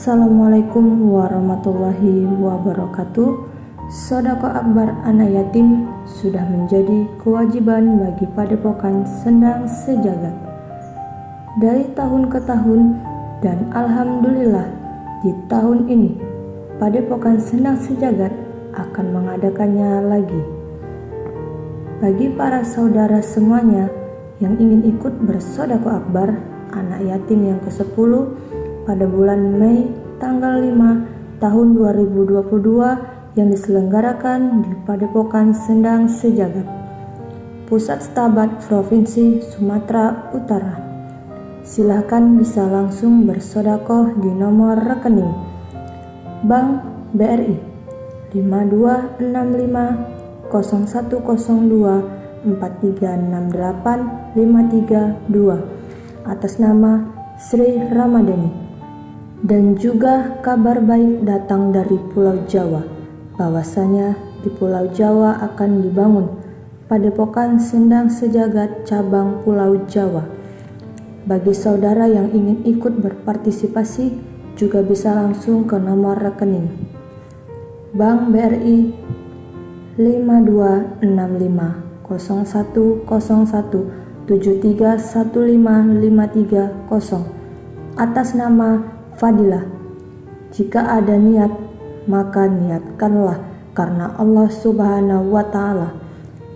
Assalamualaikum warahmatullahi wabarakatuh. Sedekah akbar anak yatim sudah menjadi kewajiban bagi Padepokan Sendang Sejagat dari tahun ke tahun, dan alhamdulillah di tahun ini Padepokan Sendang Sejagat akan mengadakannya lagi. Bagi para saudara semuanya yang ingin ikut bersedekah akbar anak yatim yang ke-10 pada bulan Mei tanggal 5 tahun 2022 yang diselenggarakan di Padepokan Sendang Sejagat, Pusat Stabat Provinsi Sumatera Utara. Silakan bisa langsung bersedekah di nomor rekening Bank BRI 5265 0102 4368 532 atas nama Sri Ramadhani. Dan juga kabar baik datang dari Pulau Jawa, bahwasanya di Pulau Jawa akan dibangun Padepokan Sendang Sejagat cabang Pulau Jawa. Bagi saudara yang ingin ikut berpartisipasi juga bisa langsung ke nomor rekening Bank BRI 5265 0101 7315 530 atas nama Fadilah. Jika ada niat, maka niatkanlah karena Allah Subhanahu wa Ta'ala.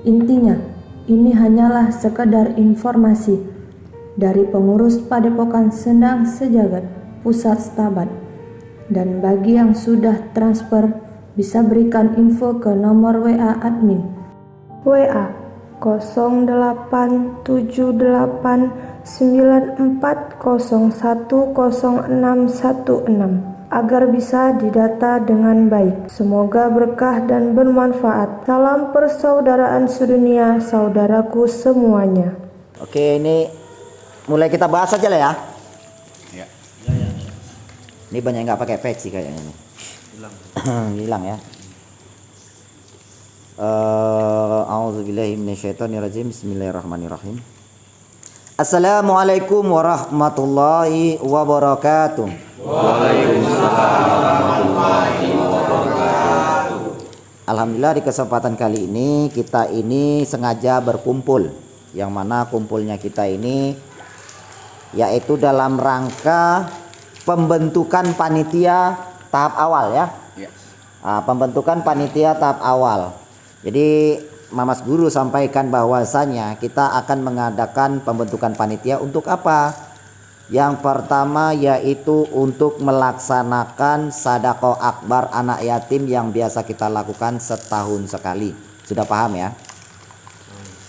Intinya, ini hanyalah sekedar informasi dari pengurus Padepokan Sendang Sejagat Pusat Stabat. Dan bagi yang sudah transfer, bisa berikan info ke nomor WA admin WA 087894010616 agar bisa didata dengan baik. Semoga berkah dan bermanfaat. Salam persaudaraan sedunia, saudaraku semuanya. Oke, ini mulai kita bahas aja lah ya. Ya. Ini banyak yang nggak pakai peci kayaknya ini. Hilang ya. A'udzubillahi minasyaitonirrajim. Bismillahirrahmanirrahim. Assalamualaikum warahmatullahi wabarakatuh. Waalaikumsalam warahmatullahi wabarakatuh. Alhamdulillah, di kesempatan kali ini kita ini sengaja berkumpul, yang mana kumpulnya kita ini yaitu dalam rangka pembentukan panitia tahap awal ya. Pembentukan panitia tahap awal. Jadi Mas Guru sampaikan bahwasanya kita akan mengadakan pembentukan panitia untuk apa? Yang pertama yaitu untuk melaksanakan sedekah akbar anak yatim yang biasa kita lakukan setahun sekali. Sudah paham ya?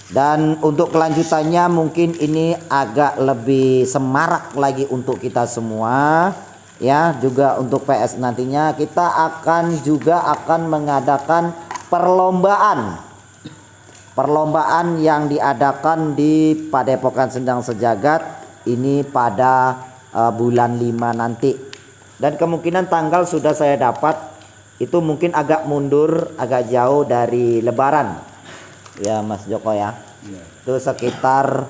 Dan untuk kelanjutannya mungkin ini agak lebih semarak lagi untuk kita semua ya. Juga untuk PS nantinya kita akan mengadakan perlombaan yang diadakan di Padepokan Sendang Sejagat ini pada bulan 5 nanti. Dan kemungkinan tanggal sudah saya dapat, itu mungkin agak mundur, agak jauh dari Lebaran ya Mas Joko ya. Itu sekitar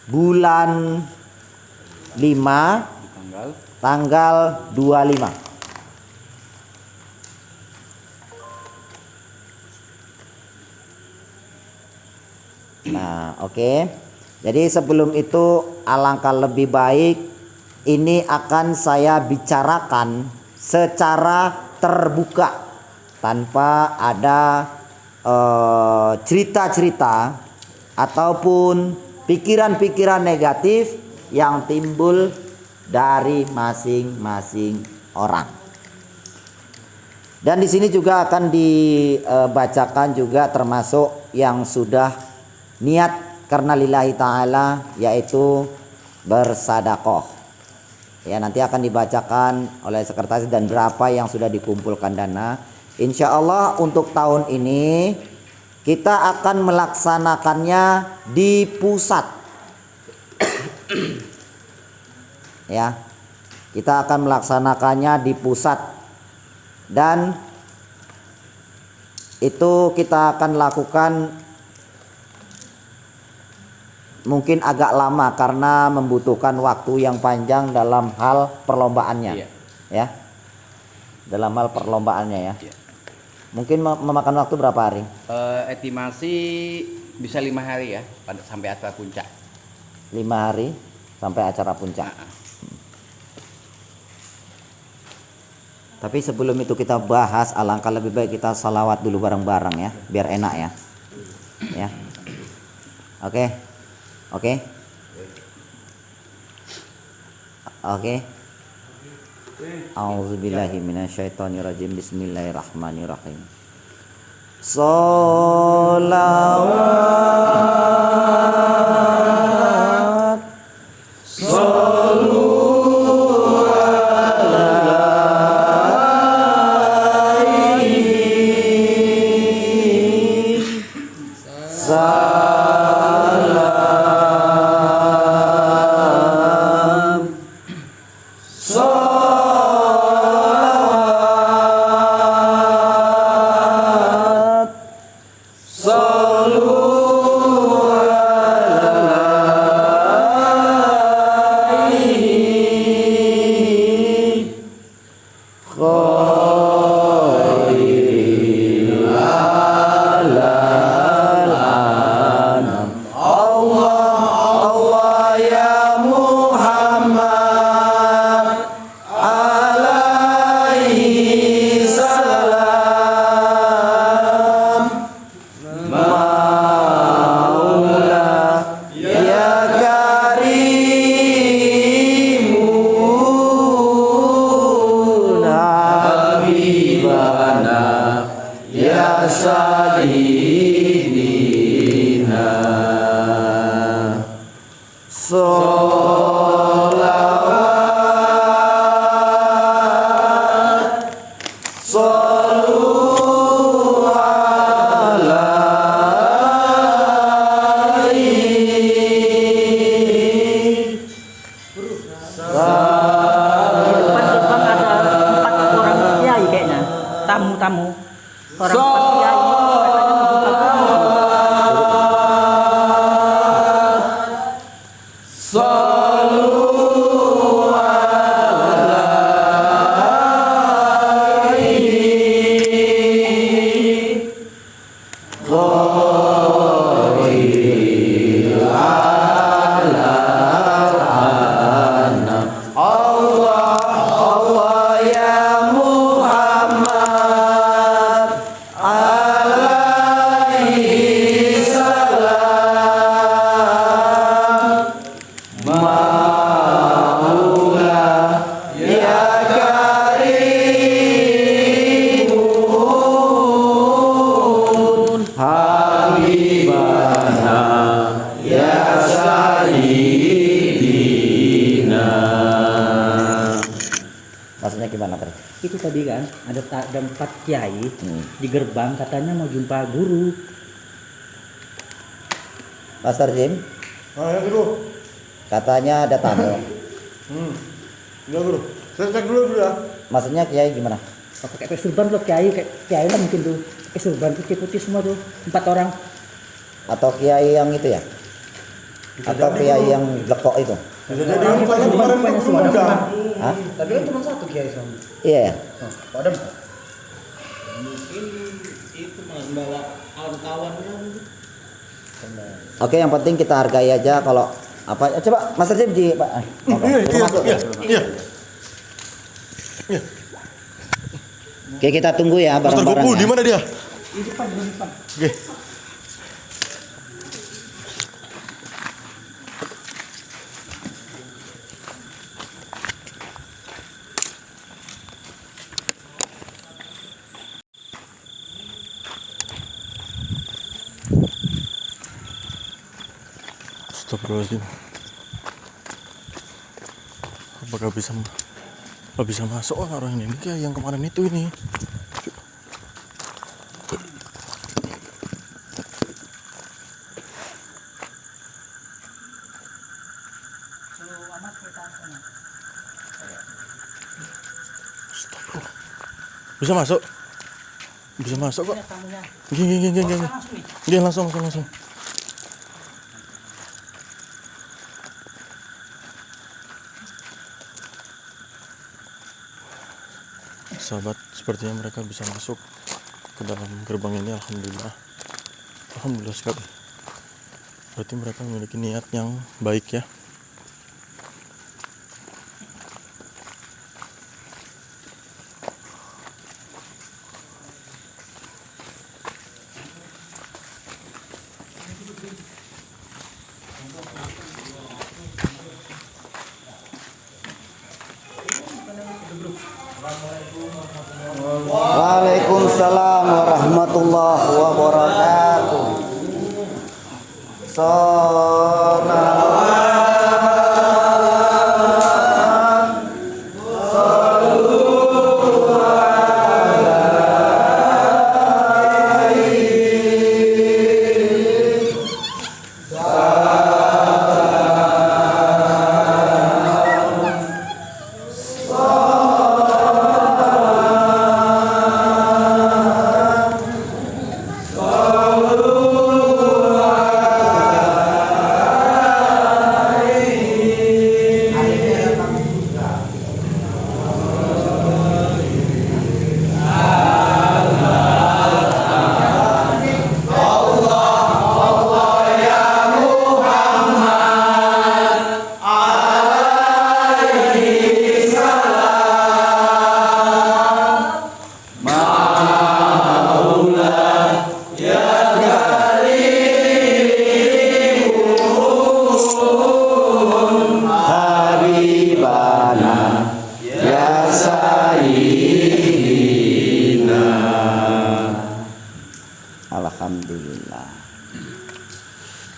bulan 5 tanggal 25. Nah, oke. Jadi sebelum itu alangkah lebih baik ini akan saya bicarakan secara terbuka tanpa ada cerita-cerita ataupun pikiran-pikiran negatif yang timbul dari masing-masing orang. Dan di sini juga akan dibacakan juga termasuk yang sudah niat karena lillahi ta'ala, yaitu bersedekah. Ya, nanti akan dibacakan oleh sekretaris dan berapa yang sudah dikumpulkan dana. Insya Allah untuk tahun ini kita akan melaksanakannya di pusat. Ya, kita akan melaksanakannya di pusat. Dan itu kita akan lakukan mungkin agak lama karena membutuhkan waktu yang panjang dalam hal perlombaannya. Ya. dalam hal perlombaannya ya. Iya. Mungkin memakan waktu berapa hari? Estimasi bisa 5 hari ya, sampai acara puncak. 5 hari sampai acara puncak. Tapi sebelum itu kita bahas, alangkah lebih baik kita salawat dulu bareng-bareng ya, biar enak ya. Ya. Oke. Oke. Oke. A'udzubillahi minasyaitonirrajim. Bismillahirrahmanirrahim. Sholawat. Depan gerbang ada 4 orang kiai kayaknya, tamu-tamu. Orang 4 kiai katanya membuka gerbang. Maksudnya gimana tadi? Itu tadi kan ada 4 kiai di gerbang katanya mau jumpa guru. Master Jim, Ya guru. katanya ada tamu. Ya guru. Saya cek dulu ya. Maksudnya kiai gimana? Oh, pakai surban loh kiai, kayak kiai lah mungkin tuh. Pakai surban putih-putih semua tuh, 4 orang. Atau kiai yang itu ya? Atau kiai yang lekok itu? Bisa jadi kan soalnya kemarin Banyak belum suara. ada. Hah? Tapi kan cuma 1 kiai sama. Iya ya? Padahal mungkin itu membawa kawan-kawannya. Oke, yang penting kita hargai aja kalau apa. Coba Master Jim di Pak. Masuk. Iya. Oke, kita tunggu ya Master bareng-bareng. Goku Ya. di mana dia? Di depan. Oke. Astagfirullahaladzim. Apakah bisa masuk orang ini kayak yang kemarin itu ini? Astagfirullah. Bisa masuk? Bisa masuk kok. Gini, langsung. sahabat, sepertinya mereka bisa masuk ke dalam gerbang ini. Alhamdulillah, alhamdulillah sekali. Berarti mereka memiliki niat yang baik ya. Waalaikumsalam warahmatullahi wabarakatuh. Alhamdulillah.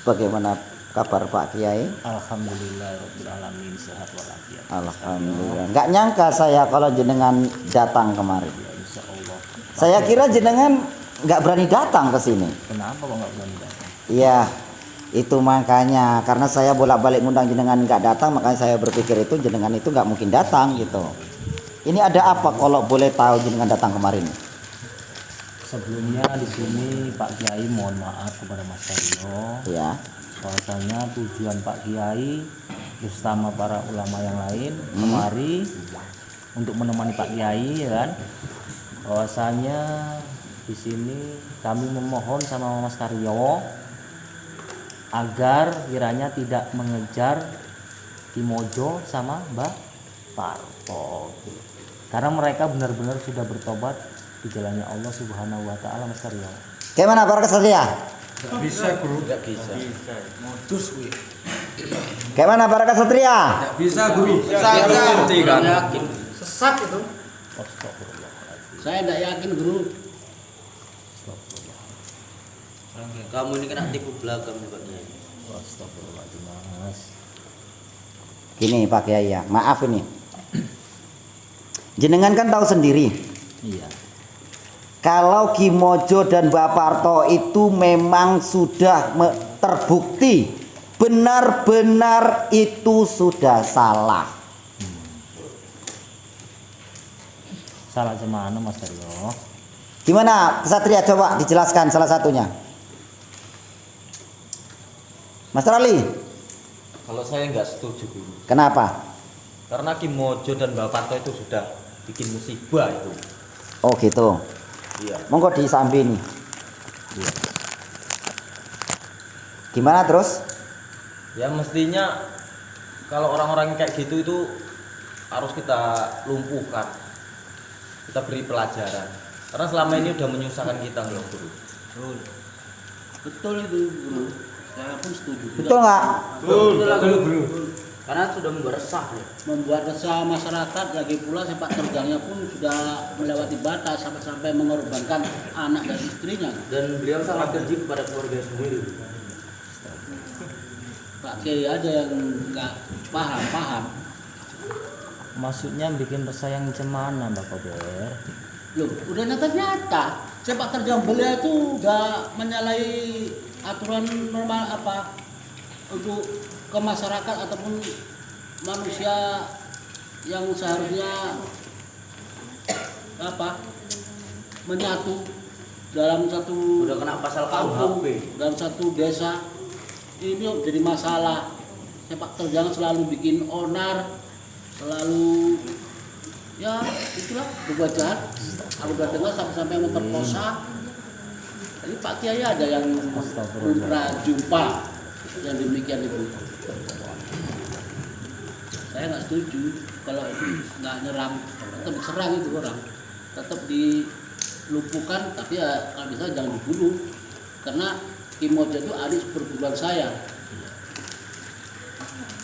Bagaimana kabar Pak Kiai? Alhamdulillahirobbilalamin, sehat walafiat. Alhamdulillah. Nggak nyangka saya kalau jenengan datang kemarin. Insya Allah. Saya kira jenengan nggak berani datang ke sini. Kenapa kok nggak berani datang? Iya, itu makanya karena saya bolak-balik ngundang jenengan nggak datang, makanya saya berpikir itu jenengan itu nggak mungkin datang gitu. Ini ada apa kalau boleh tahu jenengan datang kemarin? Sebelumnya di sini Pak Kiai mohon maaf kepada Mas Taryo. Ya. Bahwasanya tujuan Pak Kiai bersama para ulama yang lain kemari untuk menemani Pak Kiai, ya kan? Bahwasanya di sini kami memohon sama Mas Taryo agar kiranya tidak mengejar Kimojo sama Mbak Parto, karena mereka benar-benar sudah bertobat di jalannya Allah Subhanahu wa taala. Mas Taryo, Gimana para kesatria? Gak bisa guru. Gak bisa. Modus gue. Gimana para kesatria? Gak bisa guru. Saya kan yakin. Sesat itu. Saya tidak yakin guru. Kamu ini kena tipu belakang juga. astagfirullahaladzim, Mas. Gini Pak Kiai ya, maaf ini. Jenengan kan tahu sendiri. Iya. Kalau Kimojo dan Mbak Parto itu memang sudah terbukti benar-benar itu sudah salah. Salah gimana Mas Taryo? Gimana Kesatria, coba dijelaskan salah satunya. Mas Ali, Kalau saya nggak setuju guru. kenapa? Karena Kimojo dan Mbak Parto itu sudah bikin musibah itu. Oh gitu. Iya. Monggo disambi nih. Gimana terus? Ya mestinya kalau orang-orang kayak gitu itu harus kita lumpuhkan. Kita beri pelajaran. Karena selama ini udah menyusahkan kita loh guru. Betul itu guru. Saya pun setuju. Betul nggak? Betul guru. Karena sudah membuat resah ya. Membuat resah masyarakat, lagi pula sepak terjangnya pun sudah melewati batas sampai mengorbankan anak dan istrinya. Dan beliau sangat keji kepada keluarga sendiri. Pak Kiai aja yang nggak paham. Maksudnya bikin resah yang cemana Mbak Kober? Loh, udah nyata-nyata. Sepak terjang beliau itu udah menyalahi aturan normal apa untuk ke masyarakat ataupun manusia yang seharusnya apa menyatu dalam satu Udah kena pasal kampung, KUHP. dalam satu desa. Ini jadi masalah. Sepak terjang selalu bikin onar, selalu Ya itulah berbuat jahat. Kalau udah dengar sampai-sampai memperkosa. Jadi Pak Kiai ada yang pernah jumpa yang demikian itu. Saya nggak setuju kalau itu nggak nyerang, tetap diserang itu orang, tetap dilumpuhkan, tapi ya kalau bisa jangan dibunuh, karena Kim Mojo itu adik perguruan saya.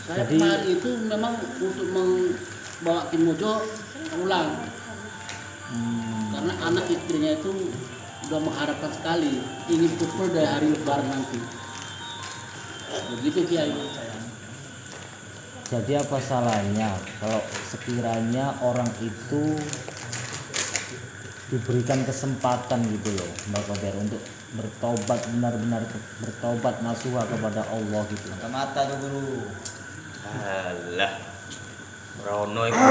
Saya kemarin itu memang untuk membawa Kim Mojo pulang, karena anak istrinya itu udah mengharapkan sekali ingin kumpul dari hari Lebaran nanti. Begitu Kiai. Jadi apa salahnya kalau sekiranya orang itu diberikan kesempatan gitu loh Mbak Kober untuk bertobat, benar-benar bertobat nasuha kepada Allah gitu. Mata tuh guru. Alah. Rono itu.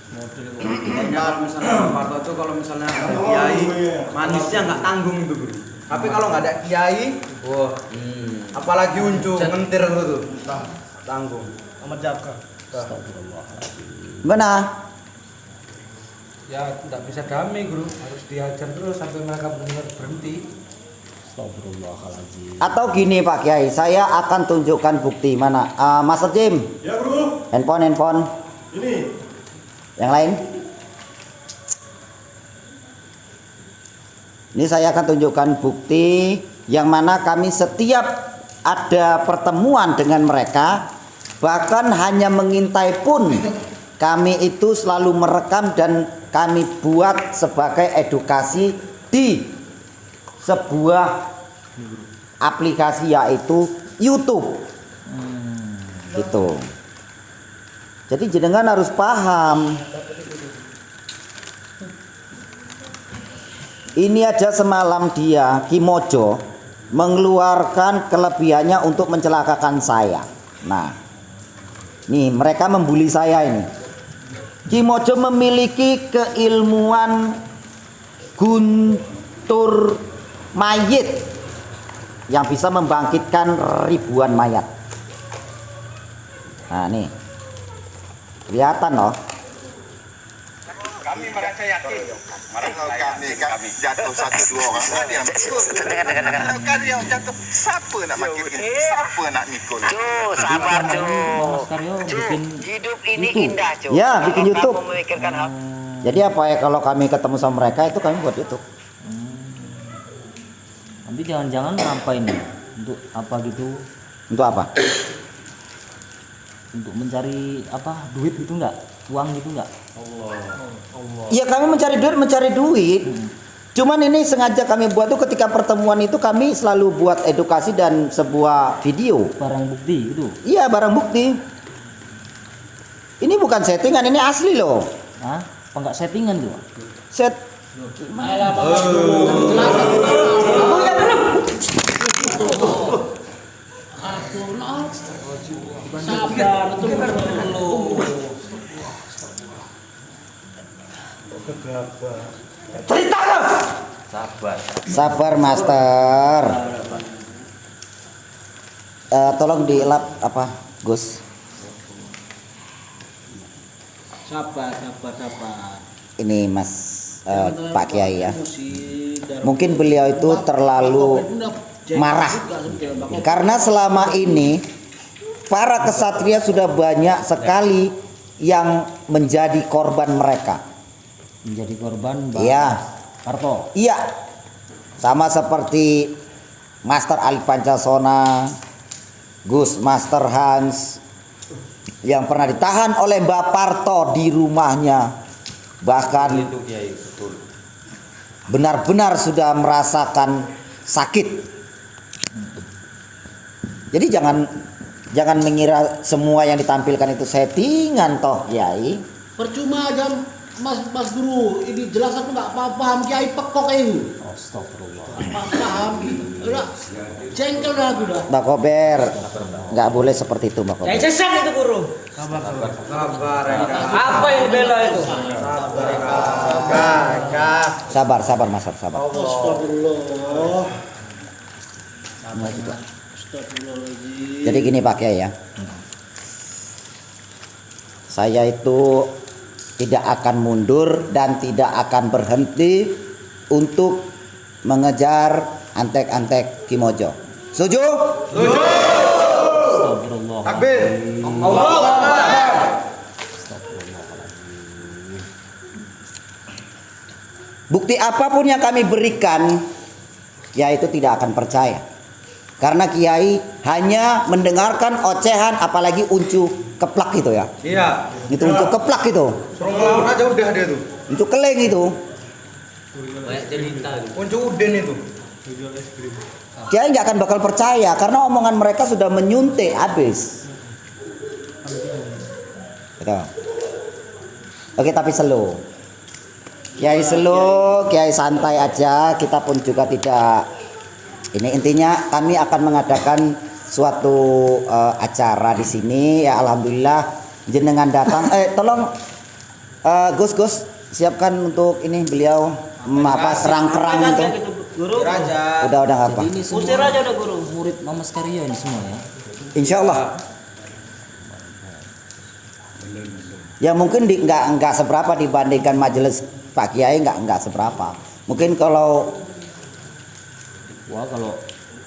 Kalau misalnya Pak Parto itu kalau misalnya ada kiai, manisnya nggak tanggung itu guru. Tapi kalau nggak ada kiai, wah, apalagi uncu ngentir itu, tanggung. Sama jaga. Benar. Ya tidak bisa damai guru, harus diajar terus sampai mereka benar berhenti. Astagfirullahaladzim. Atau gini Pak Kiai, saya akan tunjukkan bukti mana. Mas Jim. Ya bro. Handphone. Ini. Yang lain. Ini saya akan tunjukkan bukti yang mana kami setiap ada pertemuan dengan mereka, bahkan hanya mengintai pun kami itu selalu merekam dan kami buat sebagai edukasi di sebuah aplikasi yaitu YouTube. Gitu. Jadi jenengan harus paham. Ini aja semalam dia Kim Mojo mengeluarkan kelebihannya untuk mencelakakan saya. Nah, nih mereka membuli saya ini. Kim Mojo memiliki keilmuan guntur mayit yang bisa membangkitkan ribuan mayat. Nah, nih. Kelihatan loh. Kami merasa yakin. Kami jatuh satu dua orang. Kalau kali yang jatuh, siapa nak makin? Siapa nak mikul? Sabar Mas Karyo bikin hidup ini YouTube. indah cuy. Ya, bikin Kalau YouTube. kamu memikirkan hal Jadi apa ya kalau kami ketemu sama mereka itu kami buat YouTube. Nanti jangan-jangan ngapain nih? Untuk apa gitu? Untuk apa? Untuk mencari apa? Duit gitu enggak? Uang gitu enggak? Iya kami mencari duit. Cuman ini sengaja kami buat tuh ketika pertemuan itu kami selalu buat edukasi dan sebuah video. Barang bukti gitu. Iya barang bukti. Ini bukan settingan, ini asli loh. Hah? Apa enggak settingan tuh? Set. Sabar dulu. Cerita dong. Sabar Master. Tolong dielap apa Gus? Sabar. Ini Mas Pak Kiai ya. Mungkin beliau itu terlalu marah karena selama ini para kesatria sudah banyak sekali yang menjadi korban mereka. Menjadi korban Iya. Parto. Iya. Sama seperti Master Ali Pancasona, Gus Master Hans yang pernah ditahan oleh Mbak Parto di rumahnya. Bahkan Itu Kiai, betul. benar-benar sudah merasakan sakit. Jadi jangan mengira semua yang ditampilkan itu settingan toh, Kiai. Percuma aja Mas Guru, ini jelas aku nggak paham Kiai pekok itu. Astagfirullah. Paham, udah jengkel dah aku dah. Mbak Kober, nggak boleh seperti itu Mbak Kober. Yang sesat itu guru. Sabar, Apa yang bela itu? Sabar Mas, sabar. Astagfirullah. Nah, gitu. Astagfirullahaladzim. Jadi gini Pak Kiai ya. Saya itu tidak akan mundur dan tidak akan berhenti untuk mengejar antek-antek Kimojo. Setuju? Setuju. Astagfirullah. Takbir. Allahu Akbar. Bukti apapun yang kami berikan, Kiai itu tidak akan percaya. Karena Kiai hanya mendengarkan ocehan, apalagi uncu keplak itu ya. Iya. Itu uncu keplak itu. Suruh ngelawan aja udah dia tuh. Uncu keleng itu. Uncu uden itu. Kiai nggak akan bakal percaya karena omongan mereka sudah menyuntik habis. Gitu. Oke, tapi slow. Kiai slow, Kiai santai aja. Kita pun juga tidak. Ini intinya kami akan mengadakan suatu acara di sini. Ya alhamdulillah jenengan datang. Tolong Gus siapkan untuk ini beliau kerang-kerang itu. Guru. Udah apa? Ini Usir aja udah guru. murid Mama Skaria ini semua ya. Insya Allah. Ya mungkin nggak seberapa dibandingkan majelis Pak Kiai, nggak seberapa. Mungkin kalau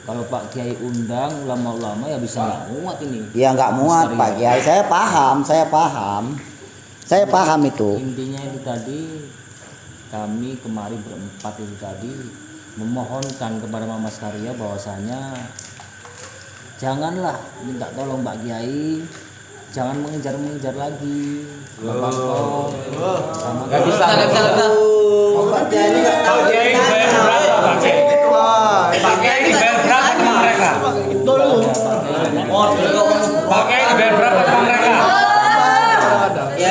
kalau Pak Kiai undang ulama-ulama ya bisa nggak muat ini. ya nggak muat Pak Kiai. Saya paham itu. Intinya itu tadi kami kemari berempat itu tadi memohonkan kepada Mama Skaria bahwasanya janganlah minta tolong Pak Kiai, jangan mengejar lagi Bapak Kok sama Nggak bisa. Pak Kiai ini nggak tahu. Pak Kiai dibayar berapa Pak Kiai? Pak Kiai dibayar berapa sama mereka? Pak Kiai dibayar berapa sama mereka?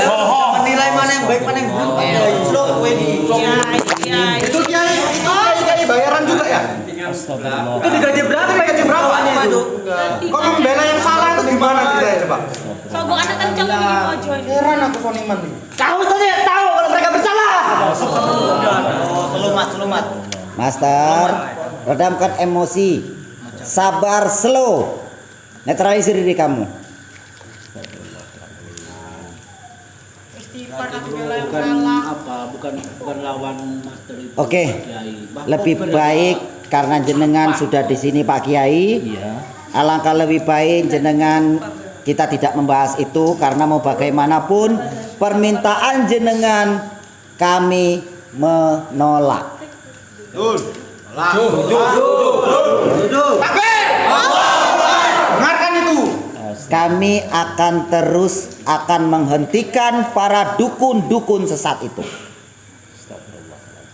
Bohong. Menilai mana yang baik, mana yang buruk. Slow ini. Itu Kiai bayaran juga ya? Astagfirullah. Itu digaji berapa? Gaji berapa itu? Kok membela yang salah itu gimana ceritanya coba? Sogok anak kencang di pojok ini. Heran aku Soniman nih. Tahu kalau mereka bersalah. Selumat. Master, redamkan emosi, sabar, slow, netralisir diri kamu. Bukan lawan master itu. Oke, Kiai. lebih baik karena jenengan sudah di sini Pak Kiai. Iya. Alangkah lebih baik jenengan kita tidak membahas itu karena mau bagaimanapun permintaan jenengan kami menolak. Dengarkan itu. Kami akan menghentikan para dukun-dukun sesat itu.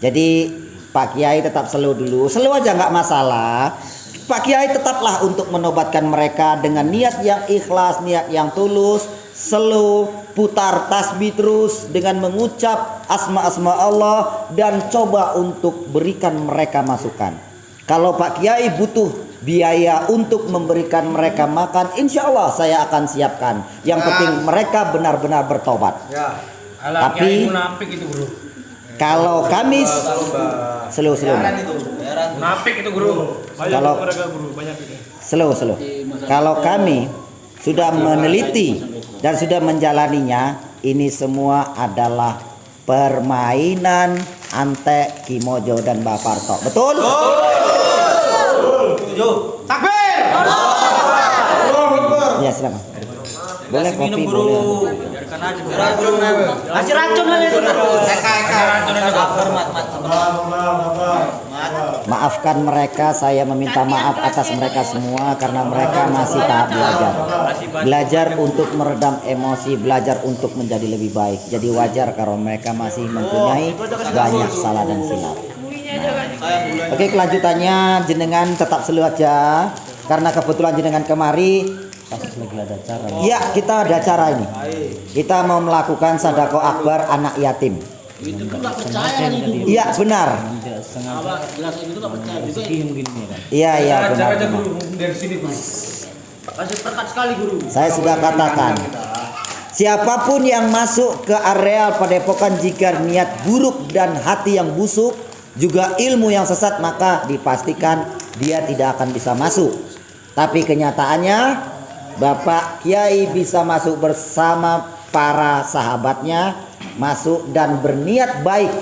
Jadi Pak Kiai tetap slow dulu, slow aja nggak masalah. Pak Kiai tetaplah untuk menobatkan mereka dengan niat yang ikhlas, niat yang tulus, slow, putar tasbih terus dengan mengucap asma-asma Allah dan coba untuk berikan mereka masukan. Kalau Pak Kiai butuh biaya untuk memberikan mereka makan, insya Allah saya akan siapkan. Yang penting mereka benar-benar bertobat. Ya. Tapi Munafik itu guru. kalau kami slow. Munafik itu guru. Kalau slow. Kalau kami sudah meneliti dan sudah menjalaninya, ini semua adalah permainan antek Kimojo dan Bapak Parto. Betul? Takbir. Ya silakan. Boleh kopi boleh. Kasih racun lah itu. Maafkan mereka, saya meminta maaf atas mereka semua karena mereka masih tahap belajar. Belajar untuk meredam emosi, belajar untuk menjadi lebih baik. Jadi wajar kalau mereka masih mempunyai banyak salah dan silap. Oke, kelanjutannya jenengan tetap selu aja karena kebetulan jenengan kemari. Lagi ada acara. Ya, kita ada acara ini. Kita mau melakukan sedekah akbar anak yatim. Itu tuh nggak percaya nih itu. Iya, benar. Tidak sengaja Apa jelas itu nggak percaya juga. rezeki mungkin ya kan. Iya, benar. Dari sini guru. Masih perkat sekali guru. Saya sudah katakan, siapapun yang masuk ke areal padepokan jika niat buruk dan hati yang busuk, juga ilmu yang sesat, maka dipastikan dia tidak akan bisa masuk. Tapi kenyataannya Bapak Kiai bisa masuk bersama para sahabatnya masuk dan berniat baik.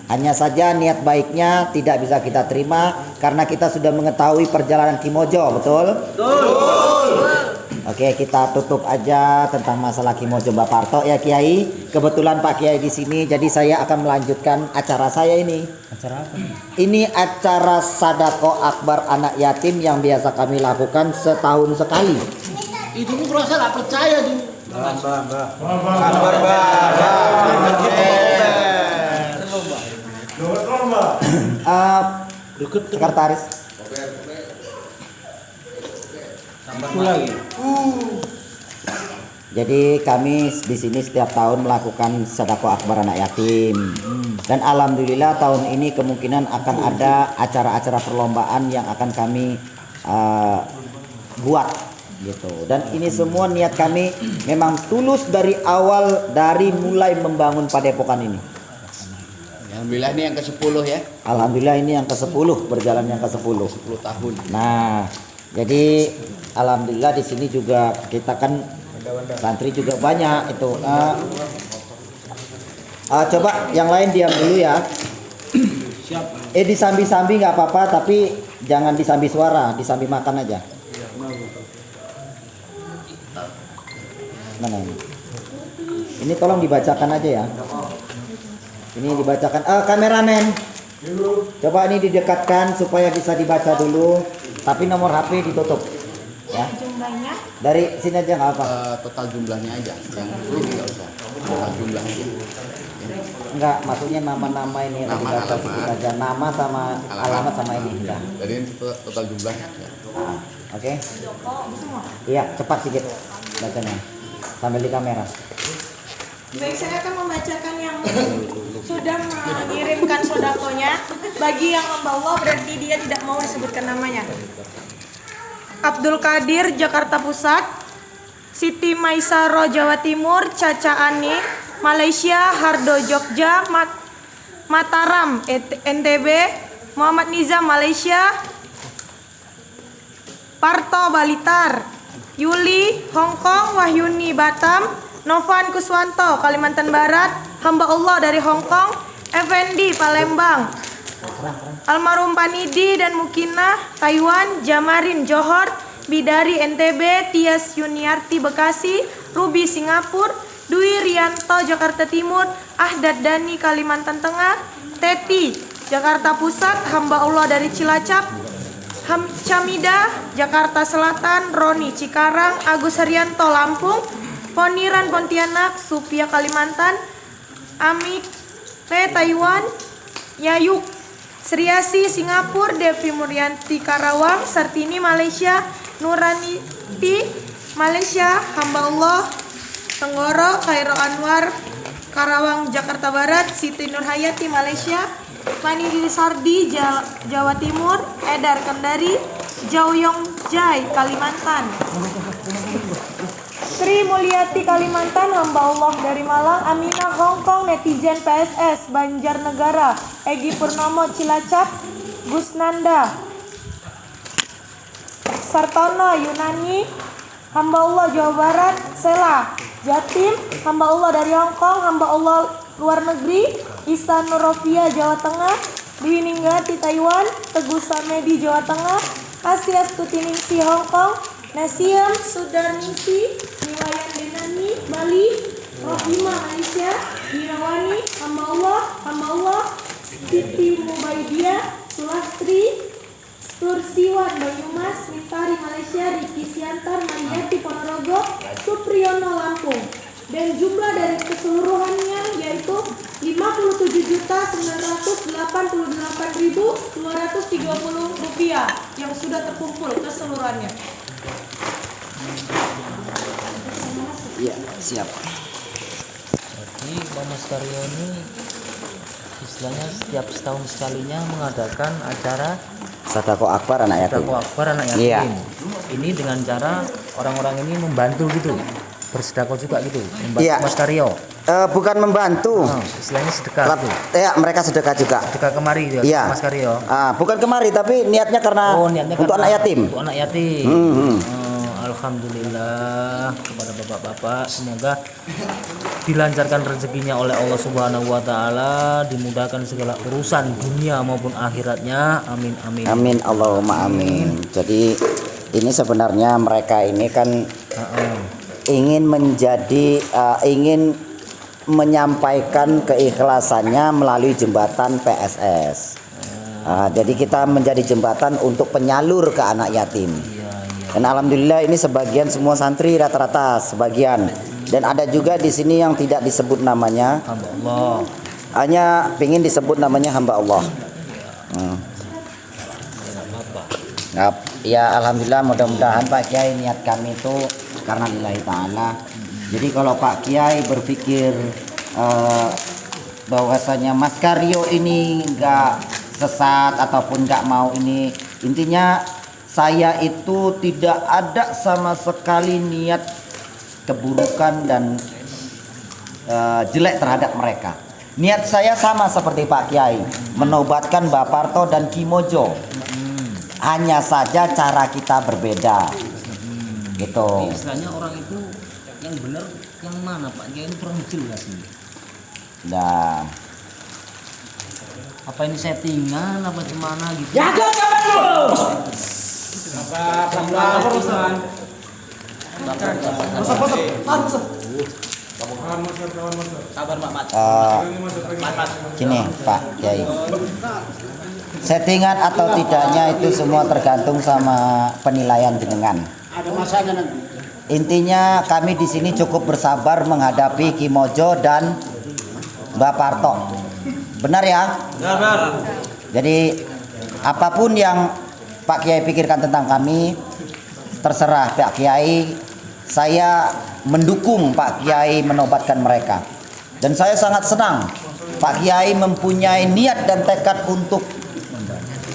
Hanya saja niat baiknya tidak bisa kita terima karena kita sudah mengetahui perjalanan Kimojo, betul? Oke, kita tutup aja tentang masalah Kimojo Mbak Parto ya Kiai. Kebetulan Pak Kiai di sini, jadi saya akan melanjutkan acara saya ini. Acara apa? Ini acara Sadaqah Akbar anak yatim yang biasa kami lakukan setahun sekali. Itu pun merasa nggak percaya tuh. Sekretaris. Jadi kami di sini setiap tahun melakukan sedekah akbar anak yatim. Dan alhamdulillah tahun ini kemungkinan akan ada acara-acara perlombaan yang akan kami buat gitu. Dan ini semua niat kami memang tulus dari awal, dari mulai membangun padepokan ini. Alhamdulillah ini yang ke-10 ya. Alhamdulillah ini yang ke-10, berjalan yang ke-10. 10 tahun. Nah, jadi alhamdulillah di sini juga kita kan santri juga banyak itu. Coba yang lain diam dulu ya. Disambi-sambi nggak apa-apa, tapi jangan disambi suara, disambi makan aja. Mana ini? Ini tolong dibacakan aja ya. Ini dibacakan. Kameramen, coba ini didekatkan supaya bisa dibaca dulu. Tapi nomor HP ditutup. Ya. Jumlahnya? Dari sini aja nggak apa. Total jumlahnya aja. Yang ini nggak usah. Total jumlahnya. Enggak, maksudnya nama-nama ini Nama, dibaca sedikit aja. Nama sama alamat sama ini. Ya. Jadi ini total jumlahnya. Ya. Oke. Iya, cepat sedikit bacanya. Sambil di kamera. Baik, saya akan membacakan yang sudah mengirimkan sodakonya. Bagi yang membawa berarti dia tidak mau disebutkan namanya. Abdul Qadir, Jakarta Pusat. Siti Maisaro, Jawa Timur. Caca Ani, Malaysia. Hardo, Jogja. Mataram, NTB. Muhammad Nizam, Malaysia. Parto, Balitar. Yuli, Hong Kong. Wahyuni, Batam. Novan Kuswanto, Kalimantan Barat. Hamba Allah dari Hong Kong. Effendi, Palembang. Almarhum Panidi dan Mukina, Taiwan. Jamarin, Johor. Bidari, NTB. Tias Yuniarti, Bekasi. Ruby, Singapura. Dwi Rianto, Jakarta Timur. Ahdad Dani, Kalimantan Tengah. Teti, Jakarta Pusat. Hamba Allah dari Cilacap. Camida, Jakarta Selatan. Roni, Cikarang. Agus Haryanto, Lampung. Poniran, Pontianak. Supia, Kalimantan. Amik P, Taiwan. Yayuk, Sriasi, Singapura. Devi Muryanti, Karawang. Sartini, Malaysia. Nuraniti, Malaysia. Hamba Allah, Tenggoro. Khairo Anwar, Karawang, Jakarta Barat. Siti Nurhayati, Malaysia. Pani Sardi, Jawa Timur. Edar Kendari. Jaoyong Jai, Kalimantan. Sri Mulyati, Kalimantan. Hamba Allah dari Malang. Aminah, Hong Kong. Netizen PSS, Banjarnegara. Egi Purnomo, Cilacap. Gusnanda, Sartono, Yunani. Hamba Allah Jawa Barat. Sela, Jatim. Hamba Allah dari Hong Kong. Hamba Allah luar negeri. Isa Nurofia, Jawa Tengah. Dwi Ninggati, Taiwan. Teguh Samedi, Jawa Tengah. Asia Stutiningsi, Hong Kong. Nasiam Sudarningsi, Niwayan Denani, Bali. Rohima, Malaysia. Dirawani, Hamba Allah. Siti Mubaidia, Sulastri. Tursiwan, Banyumas. Mitari, Malaysia. Riki Siantar, Mariati, Ponorogo. Supriyono, Lampung. Dan jumlah dari keseluruhannya yaitu 57.988.230 rupiah yang sudah terkumpul keseluruhannya. Iya, siap. Jadi Pak Mas Karyo ini istilahnya setiap setahun sekalinya mengadakan acara Sadaqah Akbar anak yatim. Sadaqah Akbar anak yatim. Iya. Ini dengan cara orang-orang ini membantu gitu, bersedekah juga gitu, membantu Iya. Mas Karyo. Bukan membantu. Istilahnya sedekah. Gitu. Ya, mereka sedekah juga. Sedekah kemari ya, Iya. Mas Karyo. Bukan kemari, tapi niatnya karena Niatnya untuk karena anak yatim. Untuk anak yatim. alhamdulillah kepada bapak-bapak, semoga dilancarkan rezekinya oleh Allah Subhanahu wa taala, dimudahkan segala urusan dunia maupun akhiratnya. Amin amin. Amin Allahumma amin. Jadi ini sebenarnya mereka ini kan ingin ingin menyampaikan keikhlasannya melalui jembatan PSS. Jadi kita menjadi jembatan untuk penyalur ke anak yatim. Dan alhamdulillah ini sebagian semua santri, rata-rata sebagian. Dan ada juga di sini yang tidak disebut namanya, hamba Allah. Hanya ingin disebut namanya hamba Allah. Ya alhamdulillah, mudah-mudahan Pak Kiai niat kami itu karena lillahi ta'ala. Jadi kalau Pak Kiai berpikir bahwasanya Mas Karyo ini enggak sesat ataupun enggak mau ini, intinya saya itu tidak ada sama sekali niat keburukan dan jelek terhadap mereka. Niat saya sama seperti Pak Kiai, menobatkan Mbak Parto dan Ki Mojo. Hanya saja cara kita berbeda. Gitu. Istilahnya orang itu yang benar yang mana Pak Kiai, ini kurang jelas nih. Nah, apa ini settingan apa gimana gitu? Jaga kapan lu? Gini Pak Kiai, settingan atau tidaknya itu semua tergantung sama penilaian jenengan. Ada masanya nanti. Intinya kami di sini cukup bersabar menghadapi Ki Mojo dan Mbak Parto. Benar ya? Benar. Jadi apapun yang Pak Kiai pikirkan tentang kami, terserah Pak Kiai. Saya mendukung Pak Kiai menobatkan mereka. Dan saya sangat senang Pak Kiai mempunyai niat dan tekad untuk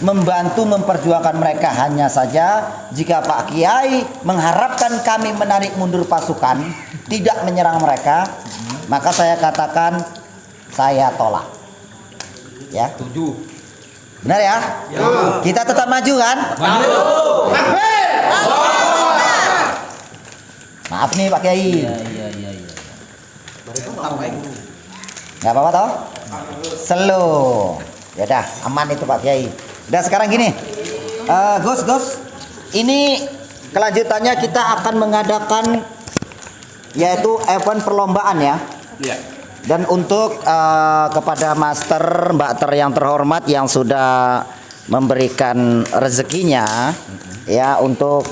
membantu memperjuangkan mereka. Hanya saja jika Pak Kiai mengharapkan kami menarik mundur pasukan, tidak menyerang mereka, maka saya katakan saya tolak. Ya. Setuju. Benar ya? Ya. Kita tetap maju kan? Maju. Maaf nih Pak Kiai. Iya. Nggak apa-apa toh? Slow. Ya dah, aman itu Pak Kiai. Udah sekarang gini, Gus, ini kelanjutannya kita akan mengadakan yaitu event perlombaan ya. Iya. Dan untuk kepada Master Mbak Ter yang terhormat yang sudah memberikan rezekinya ya untuk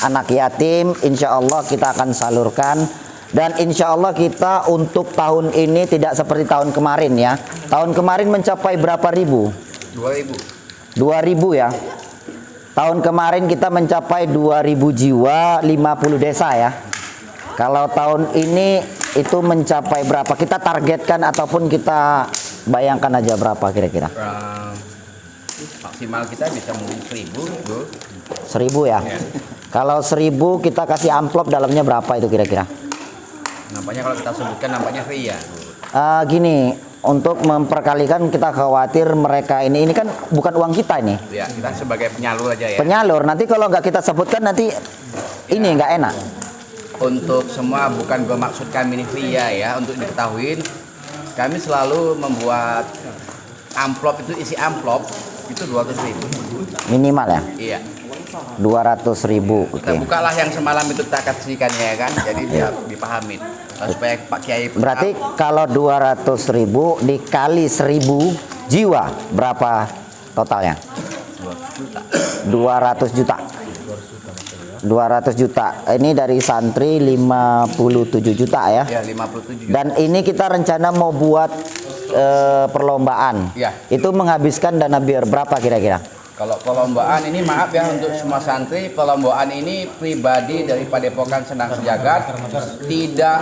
anak yatim, insya Allah kita akan salurkan. Dan insya Allah kita untuk tahun ini tidak seperti tahun kemarin ya. Tahun kemarin mencapai berapa ribu? 2000 ya. Tahun kemarin kita mencapai 2000 jiwa, 50 desa ya. Kalau tahun ini itu mencapai berapa? Kita targetkan ataupun kita bayangkan aja berapa kira-kira? Maksimal kita bisa mungkin 1000, 1000 ya. Kalau 1000 kita kasih amplop dalamnya berapa itu kira-kira? Nampaknya kalau kita sebutkan nampaknya ria. Gini, untuk memperkalikan kita khawatir mereka ini kan bukan uang kita ini. Ya, kita sebagai penyalur aja ya. Penyalur, nanti kalau nggak kita sebutkan nanti ini nggak enak. Untuk semua bukan bermaksud kami ini ria ya, untuk diketahui kami selalu membuat amplop itu isi amplop itu 200.000 minimal ya. Iya. 200.000. Kita Oke. bukalah yang semalam itu kita kasihkan ya kan, jadi biar dipahamin supaya Pak Kiai. Berarti kalau 200.000 dikali 1000 jiwa berapa totalnya? 200 juta. 200 juta. Ini dari santri 57 juta ya. Ya 57. Dan ini kita rencana mau buat perlombaan. Ya. Itu menghabiskan dana biar berapa kira-kira? Kalau perlombaan ini maaf ya untuk semua santri, perlombaan ini pribadi dari Padepokan Senang Sejagat, tidak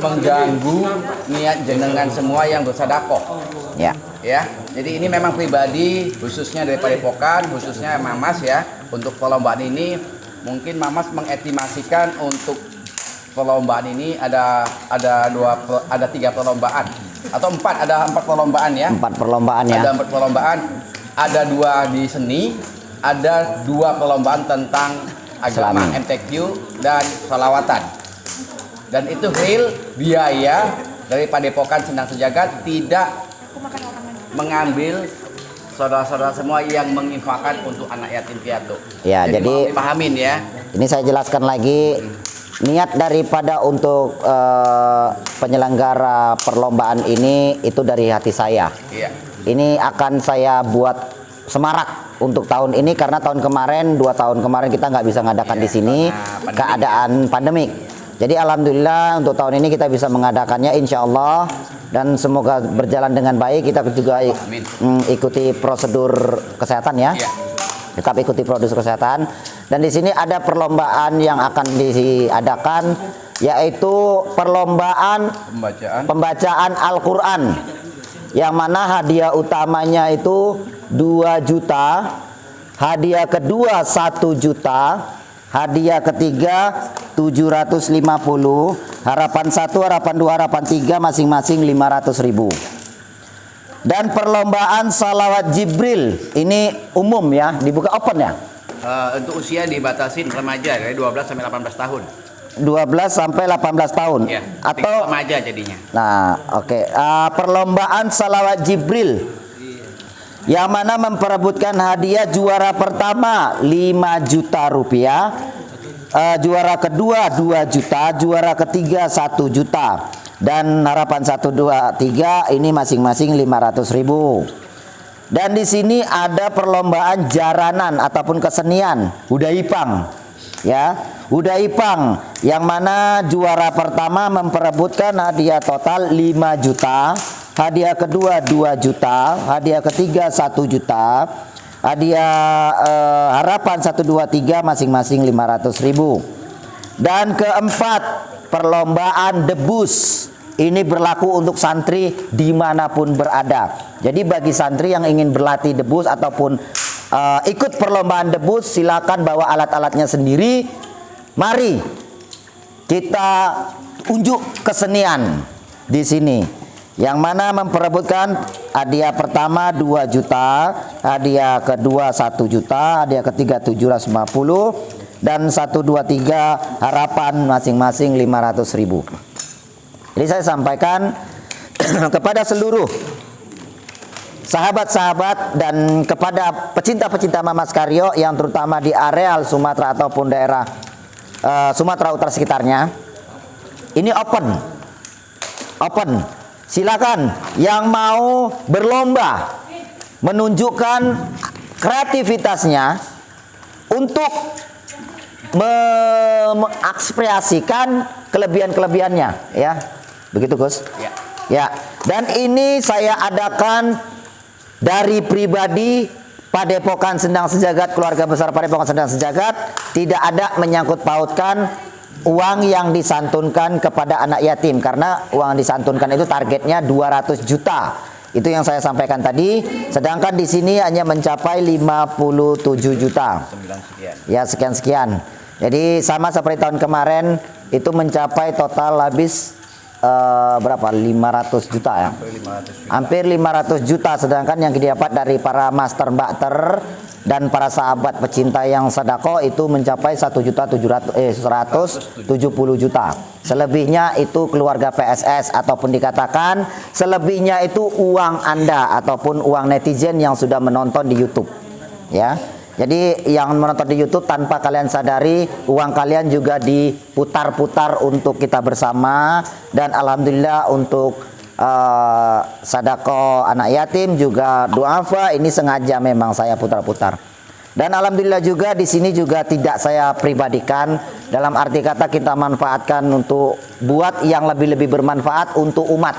mengganggu niat jenengan semua yang bersedekah. Ya. Ya, jadi ini memang pribadi khususnya dari Padepokan, khususnya Mamas ya. Untuk perlombaan ini mungkin Mamas mengestimasikan untuk perlombaan ini ada 3 perlombaan atau 4, ada 4 perlombaan ya. 4 perlombaan ya. Ada 4 perlombaan. Ada 2 di seni, ada 2 perlombaan tentang agama, Islami. MTQ dan sholawatan. Dan itu real biaya dari Padepokan Sendang Sejagat, tidak mengambil saudara-saudara semua yang menginfakkan untuk anak yatim piatu. Ya, jadi mohon dipahamin ya. ini saya jelaskan lagi, niat daripada untuk penyelenggara perlombaan ini itu dari hati saya. Iya. Ini akan saya buat semarak untuk tahun ini karena tahun kemarin, 2 tahun kemarin kita nggak bisa ngadakan di sini keadaan pandemik. Jadi alhamdulillah untuk tahun ini kita bisa mengadakannya insya Allah, dan semoga berjalan dengan baik. Kita juga ikuti prosedur kesehatan ya. Tetap ikuti prosedur kesehatan. Dan di sini ada perlombaan yang akan diadakan, yaitu perlombaan pembacaan Al-Quran, yang mana hadiah utamanya itu 2 juta, hadiah kedua 1 juta, hadiah ketiga 750, harapan 1, harapan 2, harapan 3 masing-masing 500.000. Dan perlombaan salawat Jibril ini umum ya, dibuka open ya. Untuk usia dibatasin remaja dari 12 sampai 18 tahun. 12 sampai 18 tahun. Ya, atau remaja jadinya. Nah, oke. Perlombaan salawat Jibril, yang mana memperebutkan hadiah juara pertama 5 juta rupiah, juara kedua 2 juta, juara ketiga 1 juta, dan harapan 1, 2, 3 ini masing-masing 500.000. Dan di sini ada perlombaan jaranan ataupun kesenian Hudaipang. Ya, Hudaipang, yang mana juara pertama memperebutkan hadiah total 5 juta, hadiah kedua 2 juta, hadiah ketiga 1 juta, hadiah harapan 1, 2, 3 masing-masing 500.000. Dan keempat, perlombaan debus. Ini berlaku untuk santri dimanapun berada. Jadi bagi santri yang ingin berlatih debus ataupun ikut perlombaan debus, silakan bawa alat-alatnya sendiri. Mari kita unjuk kesenian di sini, yang mana memperebutkan hadiah pertama 2 juta, hadiah kedua 1 juta, hadiah ketiga 750, dan 1, 2, 3 harapan masing-masing 500.000. Jadi saya sampaikan kepada seluruh sahabat-sahabat dan kepada pecinta-pecinta Mamas Karyo yang terutama di areal Sumatera ataupun daerah Sumatera Utara sekitarnya, ini open. Silakan yang mau berlomba menunjukkan kreativitasnya untuk mengekspresikan kelebihan-kelebihannya, ya. Begitu, Gus? Ya. Dan ini saya adakan dari pribadi Padepokan Sendang Sejagat, keluarga besar Padepokan Sendang Sejagat, tidak ada menyangkut pautkan uang yang disantunkan kepada anak yatim, karena uang yang disantunkan itu targetnya 200 juta. Itu yang saya sampaikan tadi, sedangkan di sini hanya mencapai 57 juta. Ya, sekian-sekian. Jadi sama seperti tahun kemarin itu mencapai total habis berapa? 500 juta ya. Hampir 500 juta, sedangkan yang didapat dari para master mbakter dan para sahabat pecinta yang sedekah itu mencapai 1.170 juta. Selebihnya itu keluarga PSS, ataupun dikatakan selebihnya itu uang Anda ataupun uang netizen yang sudah menonton di YouTube. Ya. Jadi yang menonton di YouTube tanpa kalian sadari, uang kalian juga diputar-putar untuk kita bersama. Dan alhamdulillah untuk sedekah anak yatim juga duafa ini sengaja memang saya putar-putar. Dan alhamdulillah juga di sini juga tidak saya pribadikan, dalam arti kata kita manfaatkan untuk buat yang lebih-lebih bermanfaat untuk umat.